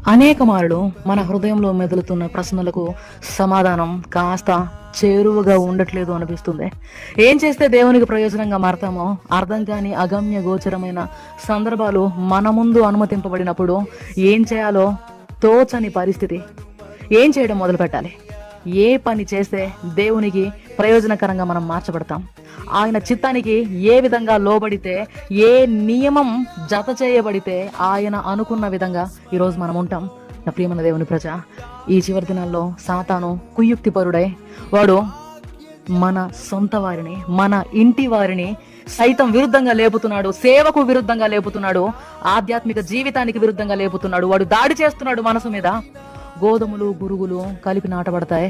అనేక మారులు మన హృదయంలో మెదులుతున్న ప్రశ్నలకు సమాధానం కాస్త చేరువగా ఉండట్లేదు అనిపిస్తుంది. ఏం చేస్తే దేవునికి ప్రయోజనంగా మారతామో అర్థం కాని అగమ్య గోచరమైన సందర్భాలు మన ముందు అనుమతింపబడినప్పుడు ఏం చేయాలో తోచని పరిస్థితి. ఏం చేయడం మొదలు పెట్టాలి? ఏ పని చేస్తే దేవునికి ప్రయోజనకరంగా మనం మార్చబడతాం? ఆయన చిత్తానికి ఏ విధంగా లోబడితే, ఏ నియమం జత చేయబడితే ఆయన అనుకున్న విధంగా ఈరోజు మనం ఉంటాం? నా ప్రియమైన దేవుని ప్రజ, ఈ చివరి దినాల్లో సాతాను కుయుక్తిపరుడై వాడు మన సొంత వారిని, మన ఇంటి వారిని సైతం విరుద్ధంగా లేపుతున్నాడు. సేవకు విరుద్ధంగా లేపుతున్నాడు. ఆధ్యాత్మిక జీవితానికి విరుద్ధంగా లేపుతున్నాడు. వాడు దాడి చేస్తున్నాడు మనసు మీద. గోధుమలు గురుగులు కలిపి నాటబడతాయి.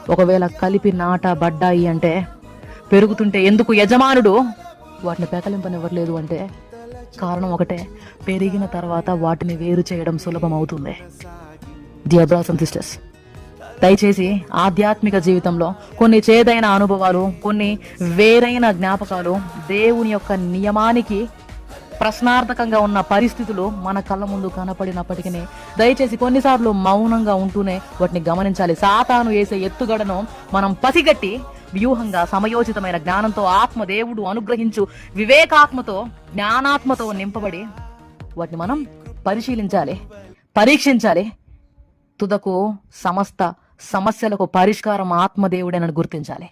ఒకవేళ కలిపి నాటబడ్డాయి అంటే పెరుగుతుంటే ఎందుకు యజమానుడు వాటిని పెకలింపనివ్వట్లేదు అంటే కారణం ఒకటే, పెరిగిన తర్వాత వాటిని వేరు చేయడం సులభం అవుతుంది. డియర్ బ్రదర్స్ అండ్ సిస్టర్స్, దయచేసి ఆధ్యాత్మిక జీవితంలో కొన్ని చేదైన అనుభవాలు, కొన్ని వేరైన జ్ఞాపకాలు, దేవుని యొక్క నియమానికి ప్రశ్నార్థకంగా ఉన్న పరిస్థితులు మన కళ్ళ ముందు కనపడినప్పటికీ దయచేసి కొన్నిసార్లు మౌనంగా ఉంటూనే వాటిని గమనించాలి. సాతాను వేసే ఎత్తుగడను మనం పసిగట్టి వ్యూహంగా సమయోచితమైన జ్ఞానంతో ఆత్మదేవుడు అనుగ్రహించు వివేకాత్మతో జ్ఞానాత్మతో నింపబడి వాటిని మనం పరిశీలించాలి, పరీక్షించాలి. తుదకు సమస్త సమస్యలకు పరిష్కారం ఆత్మదేవుడేనని గుర్తించాలి.